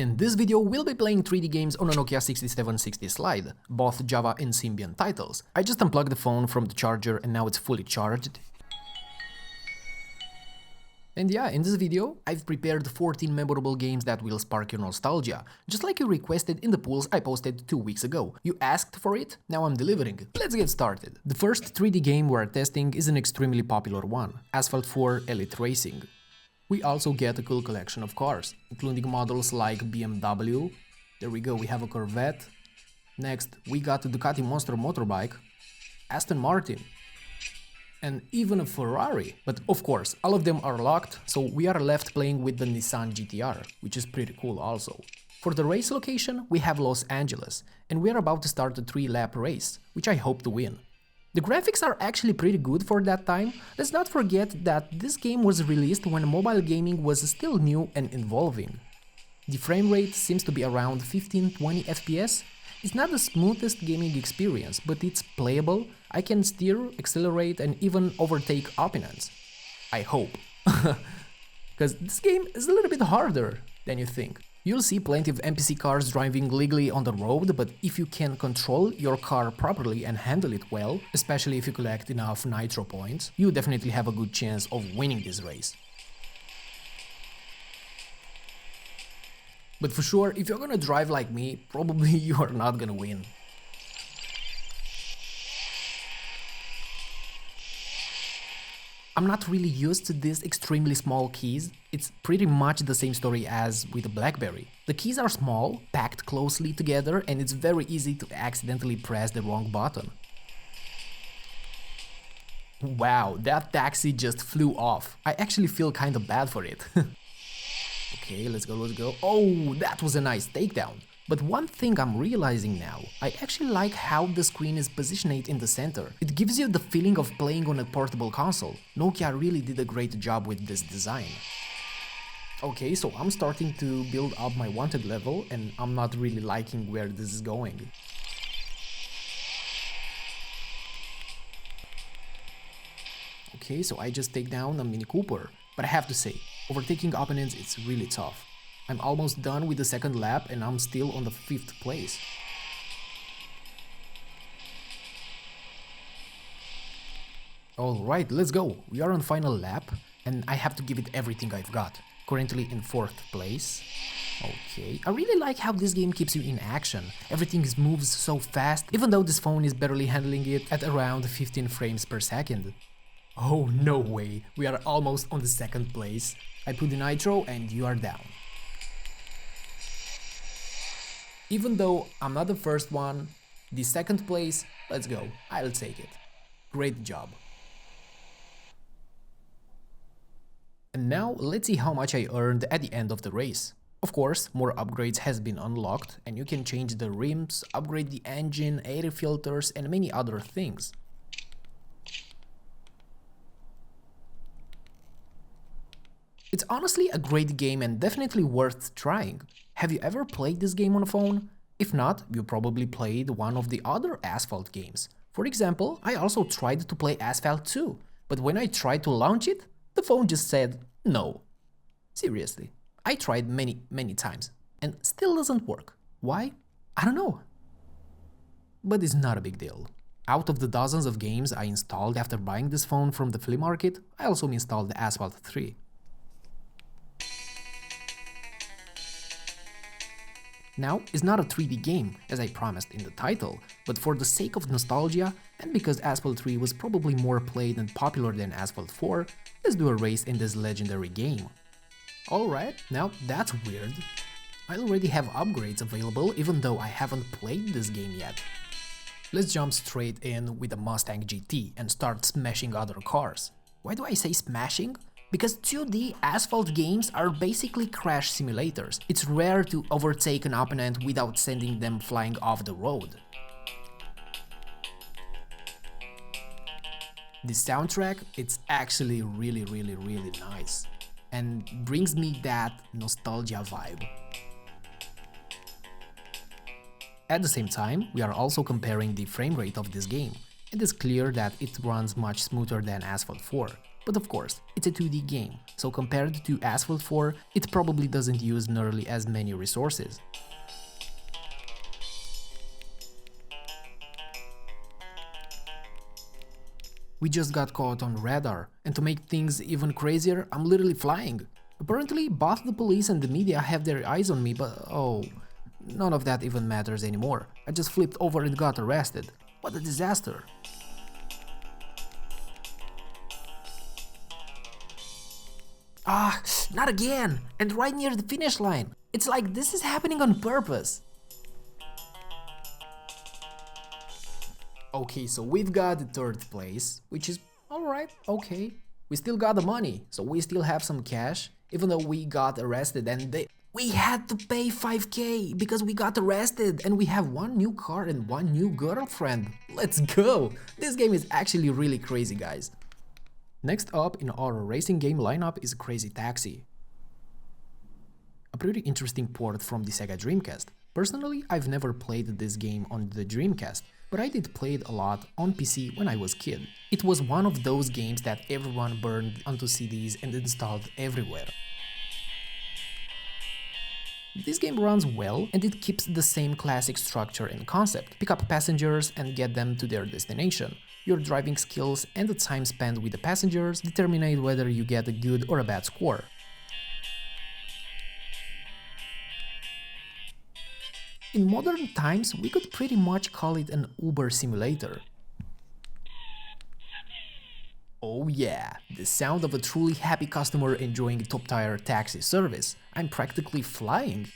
In this video, we'll be playing 3D games on a Nokia 6760s slide, both Java and Symbian titles. I just unplugged the phone from the charger and now it's fully charged. And yeah, in this video, I've prepared 14 memorable games that will spark your nostalgia, just like you requested in the polls I posted 2 weeks ago. You asked for it, now I'm delivering. Let's get started. The first 3D game we're testing is an extremely popular one, Asphalt 4 Elite Racing. We also get a cool collection of cars, including models like BMW, there we go, we have a Corvette, next we got a Ducati Monster motorbike, Aston Martin, and even a Ferrari. But of course, all of them are locked, so we are left playing with the Nissan GTR, which is pretty cool also. For the race location, we have Los Angeles, and we are about to start a 3-lap race, which I hope to win. The graphics are actually pretty good for that time. Let's not forget that this game was released when mobile gaming was still new and evolving. The frame rate seems to be around 15-20 FPS. It's not the smoothest gaming experience, but it's playable. I can steer, accelerate and even overtake opponents. I hope. Because this game is a little bit harder than you think. You'll see plenty of NPC cars driving legally on the road, but if you can control your car properly and handle it well, especially if you collect enough Nitro points, you definitely have a good chance of winning this race. But for sure, if you're gonna drive like me, probably you are not gonna win. I'm not really used to these extremely small keys. It's pretty much the same story as with a BlackBerry. The keys are small, packed closely together, and it's very easy to accidentally press the wrong button. Wow, that taxi just flew off. I actually feel kinda bad for it. Okay, let's go, let's go. Oh, that was a nice takedown. But one thing I'm realizing now, I actually like how the screen is positioned in the center. It gives you the feeling of playing on a portable console. Nokia really did a great job with this design. Okay, so I'm starting to build up my wanted level and I'm not really liking where this is going. Okay, so I just take down a Mini Cooper, but I have to say, overtaking opponents it's really tough. I'm almost done with the second lap and I'm still on the 5th place. Alright, let's go. We are on final lap and I have to give it everything I've got. Currently in 4th place. Okay, I really like how this game keeps you in action. Everything moves so fast, even though this phone is barely handling it at around 15 frames per second. Oh, no way, we are almost on the 2nd place. I put the Nitro and you are down. Even though I'm not the first one, the 2nd place, let's go, I'll take it. Great job. And now let's see how much I earned at the end of the race. Of course, more upgrades has been unlocked and you can change the rims, upgrade the engine, air filters and many other things. It's honestly a great game and definitely worth trying. Have you ever played this game on a phone? If not, you probably played one of the other Asphalt games. For example, I also tried to play Asphalt 2, but when I tried to launch it, the phone just said no. Seriously, I tried many times and still doesn't work. Why? I don't know. But it's not a big deal. Out of the dozens of games I installed after buying this phone from the flea market, I also installed the Asphalt 3. Now, it's not a 3D game, as I promised in the title, but for the sake of nostalgia, and because Asphalt 3 was probably more played and popular than Asphalt 4, let's do a race in this legendary game. Alright, now that's weird. I already have upgrades available even though I haven't played this game yet. Let's jump straight in with a Mustang GT and start smashing other cars. Why do I say smashing? Because 2D Asphalt games are basically crash simulators. It's rare to overtake an opponent without sending them flying off the road. The soundtrack, it's actually really nice and brings me that nostalgia vibe. At the same time, we are also comparing the frame rate of this game. It is clear that it runs much smoother than Asphalt 4. But of course, it's a 2D game, so compared to Asphalt 4, it probably doesn't use nearly as many resources. We just got caught on radar, and to make things even crazier, I'm literally flying. Apparently, both the police and the media have their eyes on me, but oh, none of that even matters anymore. I just flipped over and got arrested. What a disaster. Ah, not again! And right near the finish line! It's like this is happening on purpose! Okay, so we've got the third place, which is alright, okay. We still got the money, so we still have some cash, even though we got arrested and we had to pay 5k because we got arrested and we have one new car and one new girlfriend. Let's go! This game is actually really crazy, guys. Next up in our racing game lineup is Crazy Taxi. A pretty interesting port from the Sega Dreamcast. Personally, I've never played this game on the Dreamcast, but I did play it a lot on PC when I was a kid. It was one of those games that everyone burned onto CDs and installed everywhere. This game runs well and it keeps the same classic structure and concept. Pick up passengers and get them to their destination. Your driving skills and the time spent with the passengers determine whether you get a good or a bad score. In modern times, we could pretty much call it an Uber simulator. Oh yeah, the sound of a truly happy customer enjoying top-tier taxi service. I'm practically flying.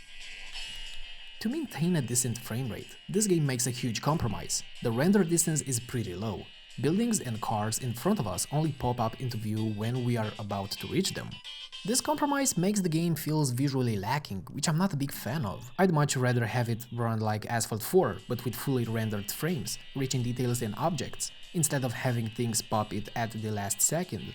To maintain a decent frame rate, this game makes a huge compromise. The render distance is pretty low. Buildings and cars in front of us only pop up into view when we are about to reach them. This compromise makes the game feels visually lacking, which I'm not a big fan of. I'd much rather have it run like Asphalt 4, but with fully rendered frames, rich in details and objects, instead of having things pop it at the last second.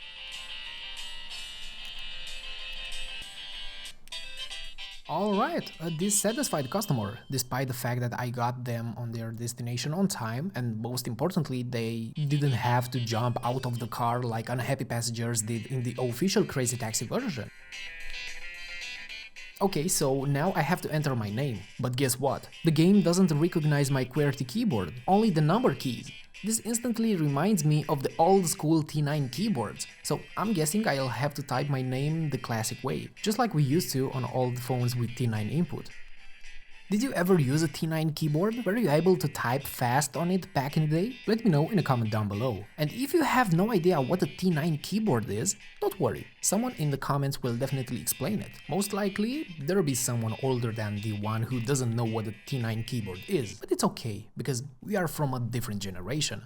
Alright, a dissatisfied customer, despite the fact that I got them on their destination on time, and most importantly, they didn't have to jump out of the car like unhappy passengers did in the official Crazy Taxi version. Okay, so now I have to enter my name, but guess what? The game doesn't recognize my QWERTY keyboard, only the number keys. This instantly reminds me of the old school T9 keyboards, so I'm guessing I'll have to type my name the classic way, just like we used to on old phones with T9 input. Did you ever use a T9 keyboard? Were you able to type fast on it back in the day? Let me know in a comment down below. And if you have no idea what a T9 keyboard is, don't worry, someone in the comments will definitely explain it. Most likely, there'll be someone older than the one who doesn't know what a T9 keyboard is, but it's okay, because we are from a different generation.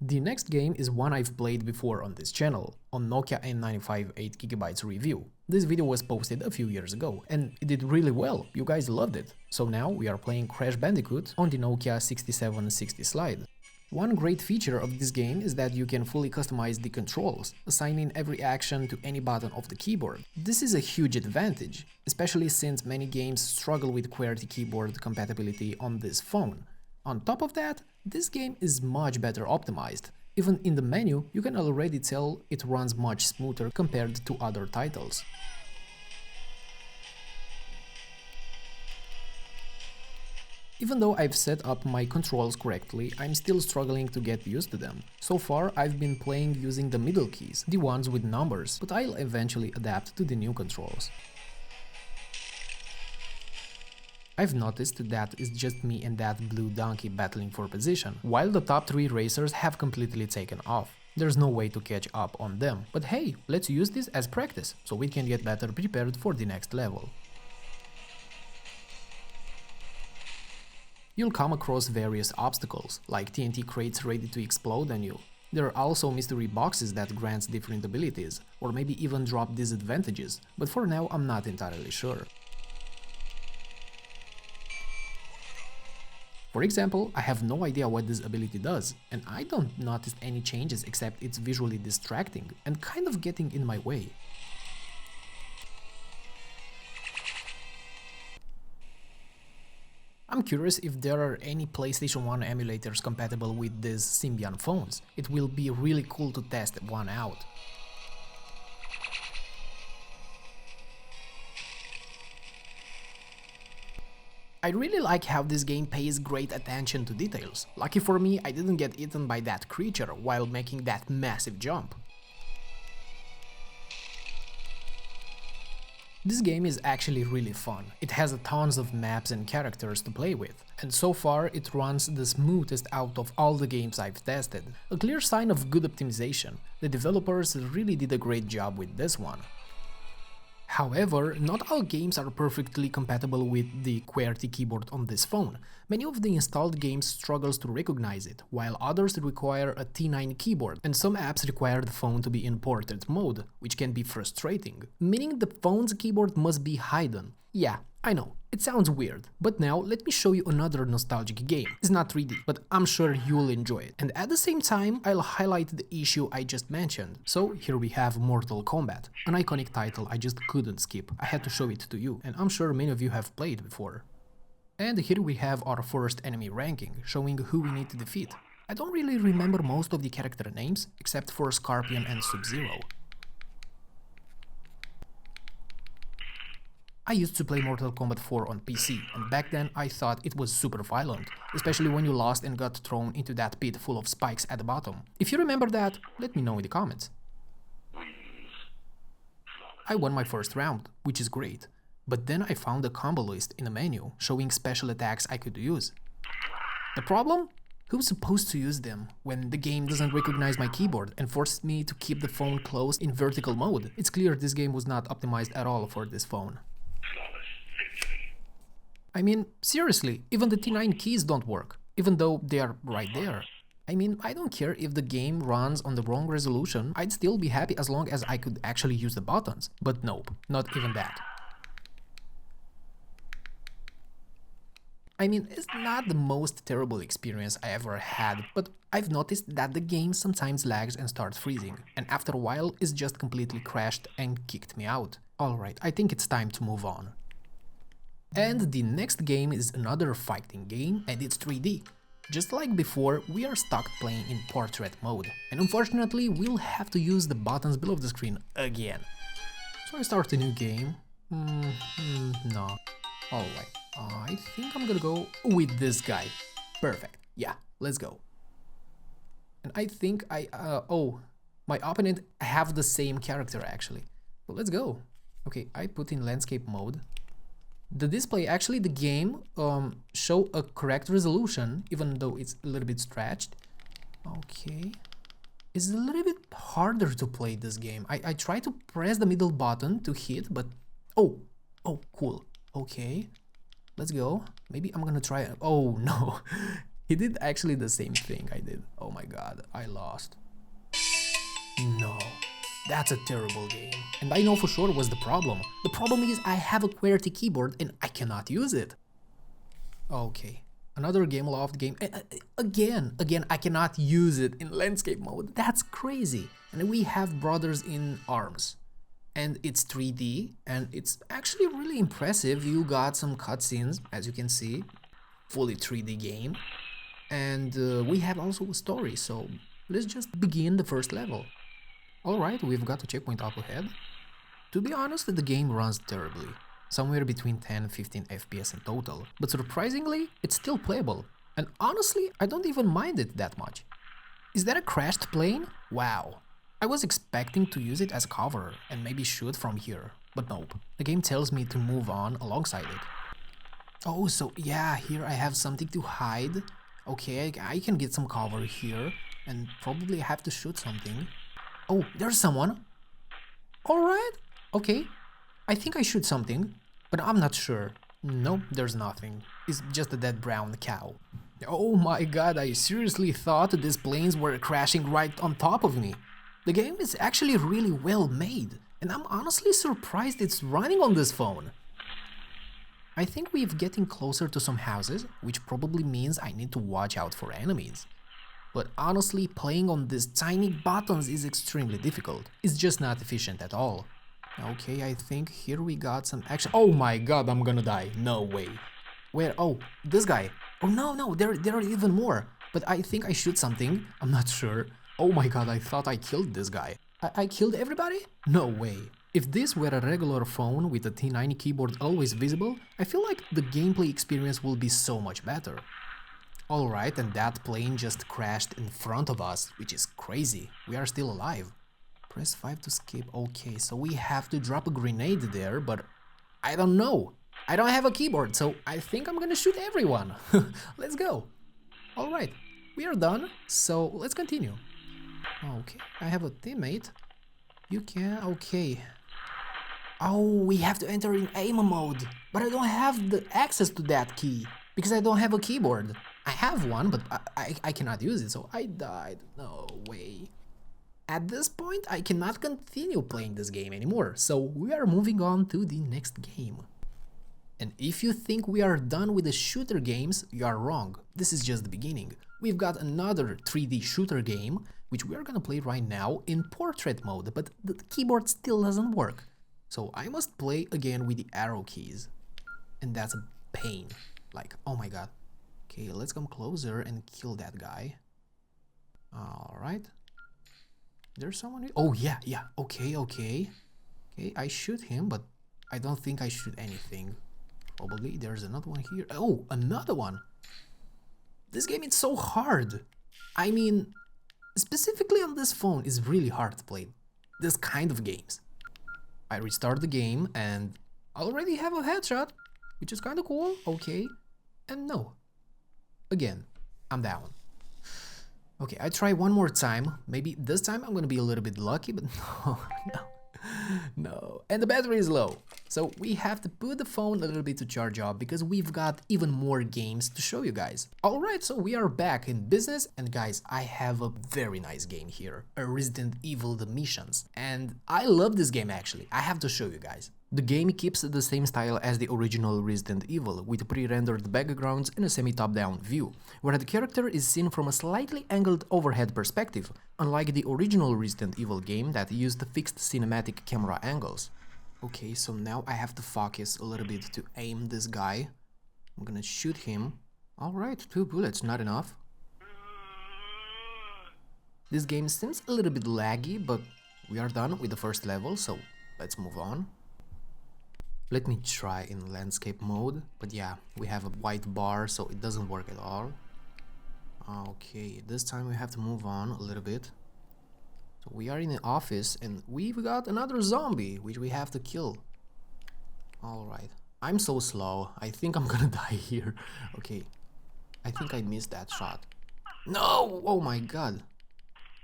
The next game is one I've played before on this channel, on Nokia N95 8GB review. This video was posted a few years ago, and it did really well, you guys loved it. So now we are playing Crash Bandicoot on the Nokia 6760 slide. One great feature of this game is that you can fully customize the controls, assigning every action to any button of the keyboard. This is a huge advantage, especially since many games struggle with QWERTY keyboard compatibility on this phone. On top of that, this game is much better optimized. Even in the menu, you can already tell it runs much smoother compared to other titles. Even though I've set up my controls correctly, I'm still struggling to get used to them. So far, I've been playing using the middle keys, the ones with numbers, but I'll eventually adapt to the new controls. I've noticed that it's just me and that blue donkey battling for position, while the top 3 racers have completely taken off. There's no way to catch up on them, but hey, let's use this as practice, so we can get better prepared for the next level. You'll come across various obstacles, like TNT crates ready to explode on you. There are also mystery boxes that grant different abilities, or maybe even drop disadvantages, but for now I'm not entirely sure. For example, I have no idea what this ability does, and I don't notice any changes except it's visually distracting and kind of getting in my way. I'm curious if there are any PlayStation 1 emulators compatible with these Symbian phones. It will be really cool to test one out. I really like how this game pays great attention to details. Lucky for me, I didn't get eaten by that creature while making that massive jump. This game is actually really fun. It has tons of maps and characters to play with, and so far it runs the smoothest out of all the games I've tested. A clear sign of good optimization. The developers really did a great job with this one. However, not all games are perfectly compatible with the QWERTY keyboard on this phone. Many of the installed games struggles to recognize it, while others require a T9 keyboard, and some apps require the phone to be in portrait mode, which can be frustrating, meaning the phone's keyboard must be hidden. Yeah, I know, it sounds weird, but now let me show you another nostalgic game. It's not 3D, but I'm sure you'll enjoy it. And at the same time, I'll highlight the issue I just mentioned. So here we have Mortal Kombat, an iconic title I just couldn't skip. I had to show it to you, and I'm sure many of you have played before. And here we have our first enemy ranking, showing who we need to defeat. I don't really remember most of the character names, except for Scorpion and Sub-Zero. I used to play Mortal Kombat 4 on PC, and back then I thought it was super violent, especially when you lost and got thrown into that pit full of spikes at the bottom. If you remember that, let me know in the comments. I won my first round, which is great, but then I found a combo list in the menu showing special attacks I could use. The problem? Who's supposed to use them when the game doesn't recognize my keyboard and forces me to keep the phone closed in vertical mode? It's clear this game was not optimized at all for this phone. I mean, seriously, even the T9 keys don't work, even though they are right there. I mean, I don't care if the game runs on the wrong resolution, I'd still be happy as long as I could actually use the buttons. But nope, not even that. I mean, it's not the most terrible experience I ever had, but I've noticed that the game sometimes lags and starts freezing, and after a while it's just completely crashed and kicked me out. Alright, I think it's time to move on. And the next game is another fighting game, and it's 3D. Just like before, we are stuck playing in portrait mode, and unfortunately we'll have to use the buttons below the screen again. So I start a new game. No. Alright, I think I'm gonna go with this guy. Perfect, yeah, let's go. And I think my opponent have the same character actually. So let's go. Okay, I put in landscape mode. The display, actually the game, show a correct resolution, even though it's a little bit stretched. Okay. It's a little bit harder to play this game. I try to press the middle button to hit, but... Oh, cool. Okay. Let's go. Maybe I'm gonna try... Oh, no. He did actually the same thing I did. Oh my god, I lost. No. That's a terrible game. And I know for sure what's the problem. The problem is I have a QWERTY keyboard and I cannot use it. Okay, another game loft game. Again, I cannot use it in landscape mode. That's crazy. And we have Brothers in Arms. And it's 3D and it's actually really impressive. You got some cutscenes, as you can see. Fully 3D game. And we have also a story, so let's just begin the first level. Alright, we've got a checkpoint up ahead. To be honest, the game runs terribly, somewhere between 10 and 15 FPS in total, but surprisingly, it's still playable, and honestly, I don't even mind it that much. Is that a crashed plane? Wow. I was expecting to use it as cover and maybe shoot from here, but nope, the game tells me to move on alongside it. Oh, so yeah, here I have something to hide. Okay, I can get some cover here, and probably have to shoot something. Oh, there's someone. Alright, okay. I think I shoot something, but I'm not sure. No, there's nothing. It's just a dead brown cow. Oh my god, I seriously thought these planes were crashing right on top of me. The game is actually really well made, and I'm honestly surprised it's running on this phone. I think we're getting closer to some houses, which probably means I need to watch out for enemies. But honestly, playing on these tiny buttons is extremely difficult. It's just not efficient at all. Okay, I think here we got some action. Oh my god, I'm gonna die. No way. Where? Oh, this guy. Oh no, there are even more. But I think I shoot something. I'm not sure. Oh my god, I thought I killed this guy. I killed everybody? No way. If this were a regular phone with a T90 keyboard always visible, I feel like the gameplay experience will be so much better. Alright, and that plane just crashed in front of us, which is crazy. We are still alive. Press 5 to skip. Okay, so we have to drop a grenade there, but I don't know. I don't have a keyboard, so I think I'm gonna shoot everyone. Let's go. Alright, we are done, so let's continue. Okay, I have a teammate. You can, okay. Oh, we have to enter in aim mode, but I don't have the access to that key, because I don't have a keyboard. I have one, but I cannot use it, so I died. No way. At this point, I cannot continue playing this game anymore, so we are moving on to the next game. And if you think we are done with the shooter games, you are wrong. This is just the beginning. We've got another 3D shooter game, which we are gonna play right now in portrait mode, but the keyboard still doesn't work. So I must play again with the arrow keys. And that's a pain. Like, oh my god. Okay, let's come closer and kill that guy. Alright. There's someone here. Oh, yeah, okay. Okay, I shoot him, but I don't think I shoot anything. Probably there's another one here. Oh, another one. This game is so hard. I mean, specifically on this phone, it's really hard to play this kind of games. I restart the game and I already have a headshot, which is kind of cool. Okay, and no. Again, I'm down. Okay, I try one more time. Maybe this time I'm gonna be a little bit lucky, but no. And the battery is low. So we have to put the phone a little bit to charge up because we've got even more games to show you guys. Alright, so we are back in business and guys, I have a very nice game here. A Resident Evil The Missions. And I love this game actually. I have to show you guys. The game keeps the same style as the original Resident Evil, with pre-rendered backgrounds and a semi-top-down view, where the character is seen from a slightly angled overhead perspective, unlike the original Resident Evil game that used fixed cinematic camera angles. Okay, so now I have to focus a little bit to aim this guy. I'm gonna shoot him. Alright, 2 bullets, not enough. This game seems a little bit laggy, but we are done with the first level, so let's move on. Let me try in landscape mode, but yeah, we have a white bar, so it doesn't work at all. Okay, this time we have to move on a little bit. So we are in the office and we've got another zombie, which we have to kill. Alright, I'm so slow, I think I'm gonna die here. Okay, I think I missed that shot. No! Oh my god.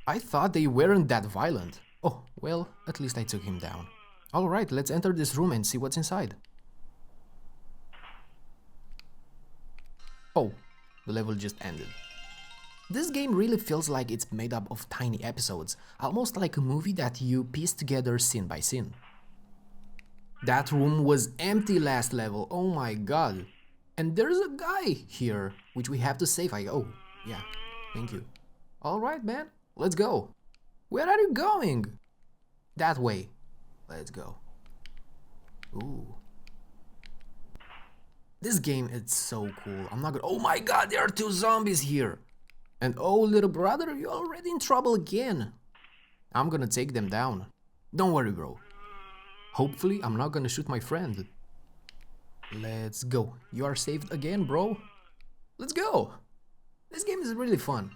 I thought they weren't that violent. Oh, well, at least I took him down. Alright, let's enter this room and see what's inside. Oh, the level just ended. This game really feels like it's made up of tiny episodes, almost like a movie that you piece together scene by scene. That room was empty last level, oh my god. And there's a guy here, which we have to save. Oh, yeah, thank you. Alright, man, let's go. Where are you going? That way. Let's go. Ooh. This game is so cool. I'm not gonna. Oh my god, there are 2 zombies here. And oh, little brother, you're already in trouble again. I'm gonna take them down. Don't worry, bro. Hopefully, I'm not gonna shoot my friend. Let's go. You are saved again, bro. Let's go. This game is really fun.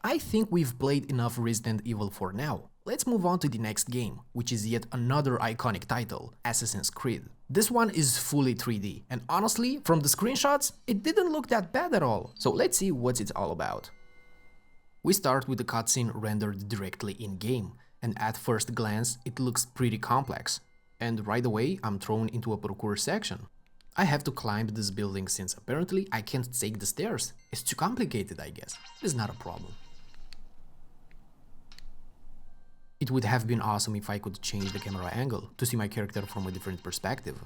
I think we've played enough Resident Evil for now. Let's move on to the next game, which is yet another iconic title, Assassin's Creed. This one is fully 3D, and honestly, from the screenshots, it didn't look that bad at all. So let's see what it's all about. We start with the cutscene rendered directly in-game, and at first glance, it looks pretty complex. And right away, I'm thrown into a parkour section. I have to climb this building since apparently I can't take the stairs. It's too complicated, I guess. It's not a problem. It would have been awesome if I could change the camera angle to see my character from a different perspective.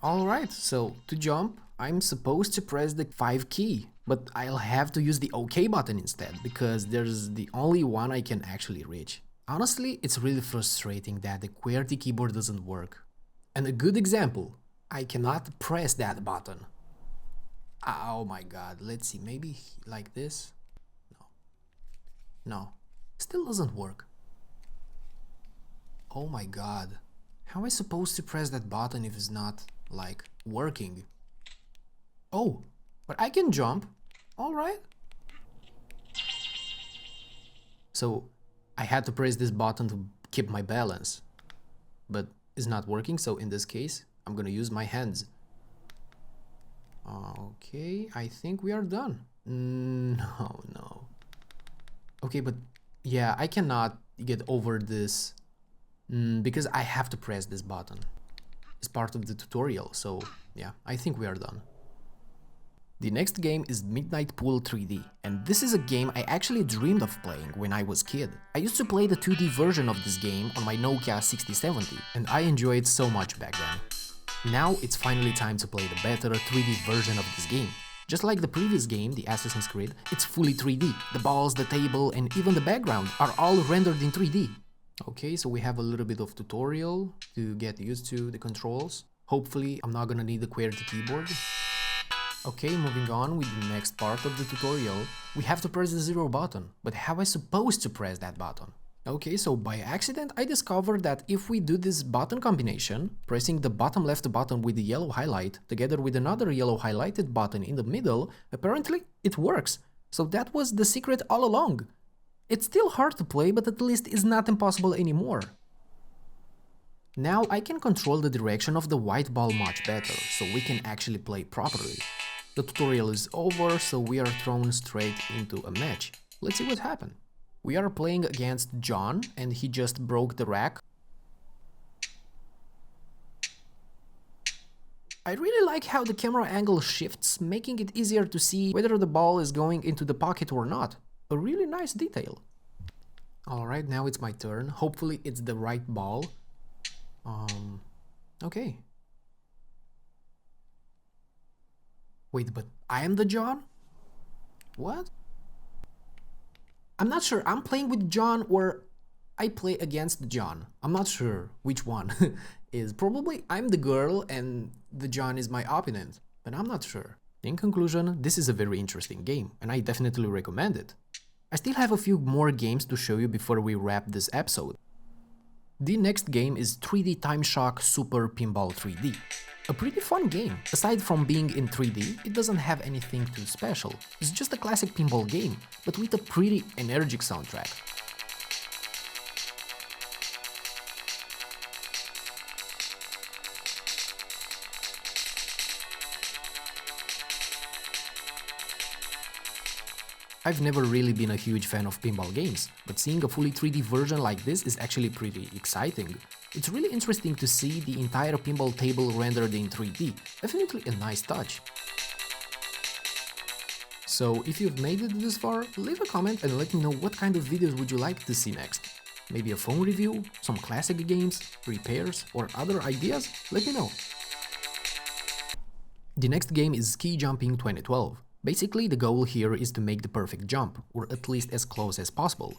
Alright, so to jump, I'm supposed to press the 5 key, but I'll have to use the OK button instead, because there's the only one I can actually reach. Honestly, it's really frustrating that the QWERTY keyboard doesn't work. And a good example, I cannot press that button. Oh my god, let's see, maybe like this? No. Still doesn't work. Oh my god. How am I supposed to press that button if it's not, like, working? Oh, but I can jump. Alright. So, I had to press this button to keep my balance. But it's not working, so in this case, I'm gonna use my hands. Okay, I think we are done. No. Okay, but yeah, I cannot get over this because I have to press this button. It's part of the tutorial, so yeah, I think we are done. The next game is Midnight Pool 3D, and this is a game I actually dreamed of playing when I was a kid. I used to play the 2D version of this game on my Nokia 6070, and I enjoyed so much back then. Now it's finally time to play the better 3D version of this game. Just like the previous game, the Assassin's Creed, it's fully 3D. The balls, the table, and even the background are all rendered in 3D. Okay, so we have a little bit of tutorial to get used to the controls. Hopefully I'm not gonna need the QWERTY keyboard. Okay, moving on with the next part of the tutorial, we have to press the 0 button, but how am I supposed to press that button? Okay, so by accident I discovered that if we do this button combination, pressing the bottom left button with the yellow highlight together with another yellow highlighted button in the middle, apparently it works. So that was the secret all along. It's still hard to play, but at least it's not impossible anymore. Now I can control the direction of the white ball much better, so we can actually play properly. The tutorial is over, so we are thrown straight into a match. Let's see what happened. We are playing against John, and he just broke the rack. I really like how the camera angle shifts, making it easier to see whether the ball is going into the pocket or not. A really nice detail. Alright, now it's my turn. Hopefully it's the right ball. Okay. Wait, but I am the John? What? I'm not sure. I'm playing with John or I play against John. I'm not sure which one is. Probably I'm the girl and the John is my opponent, but I'm not sure. In conclusion, this is a very interesting game and I definitely recommend it. I still have a few more games to show you before we wrap this episode. The next game is 3D Timeshock Super-Pinball 3D. A pretty fun game. Aside from being in 3D, it doesn't have anything too special. It's just a classic pinball game, but with a pretty energetic soundtrack. I've never really been a huge fan of pinball games, but seeing a fully 3D version like this is actually pretty exciting. It's really interesting to see the entire pinball table rendered in 3D, definitely a nice touch. So if you've made it this far, leave a comment and let me know what kind of videos would you like to see next. Maybe a phone review, some classic games, repairs or other ideas? Let me know. The next game is Ski Jumping 2012. Basically, the goal here is to make the perfect jump, or at least as close as possible,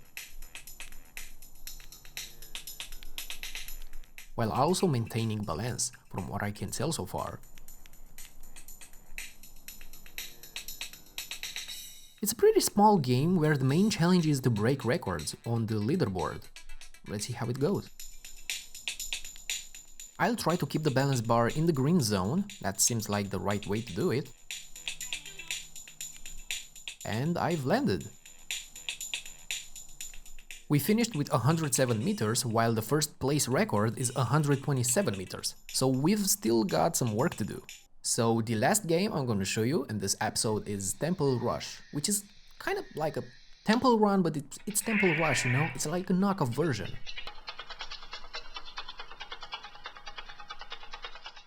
while also maintaining balance, from what I can tell so far. It's a pretty small game where the main challenge is to break records on the leaderboard. Let's see how it goes. I'll try to keep the balance bar in the green zone, that seems like the right way to do it. And I've landed. We finished with 107 meters, while the first place record is 127 meters, so we've still got some work to do. So the last game I'm gonna show you in this episode is Temple Rush, which is kind of like a Temple Run, but it's Temple Rush, you know? It's like a knockoff version.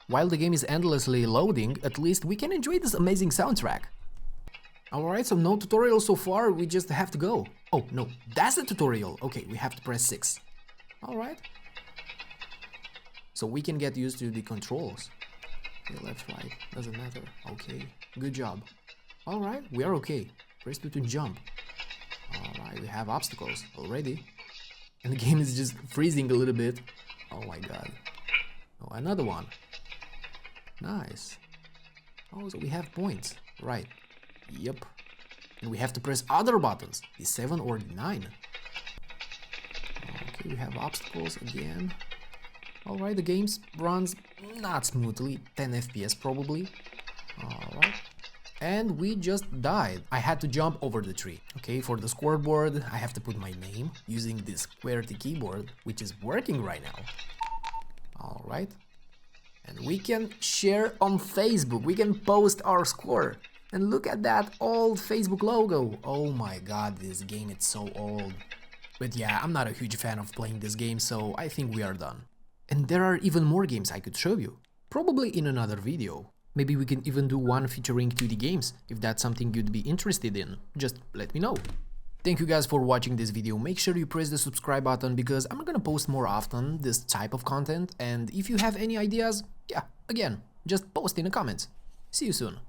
While the game is endlessly loading, at least we can enjoy this amazing soundtrack. Alright, so no tutorial so far, we just have to go. Oh, no, that's the tutorial. Okay, we have to press 6. Alright. So we can get used to the controls. Okay, left, right, doesn't matter. Okay, good job. Alright, we are okay. Press 2 to jump. Alright, we have obstacles already. And the game is just freezing a little bit. Oh my god. Oh, another one. Nice. Oh, so we have points. Right. Yep. And we have to press other buttons, the 7 or the 9. Okay, we have obstacles at the end. Alright, the game runs not smoothly, 10 FPS probably. Alright. And we just died. I had to jump over the tree. Okay, for the scoreboard, I have to put my name using this QWERTY keyboard, which is working right now. Alright. And we can share on Facebook. We can post our score. And look at that old Facebook logo. Oh my god, this game is so old. But yeah, I'm not a huge fan of playing this game, so I think we are done. And there are even more games I could show you. Probably in another video. Maybe we can even do one featuring 2D games, if that's something you'd be interested in. Just let me know. Thank you guys for watching this video. Make sure you press the subscribe button because I'm gonna post more often this type of content. And if you have any ideas, yeah, again, just post in the comments. See you soon.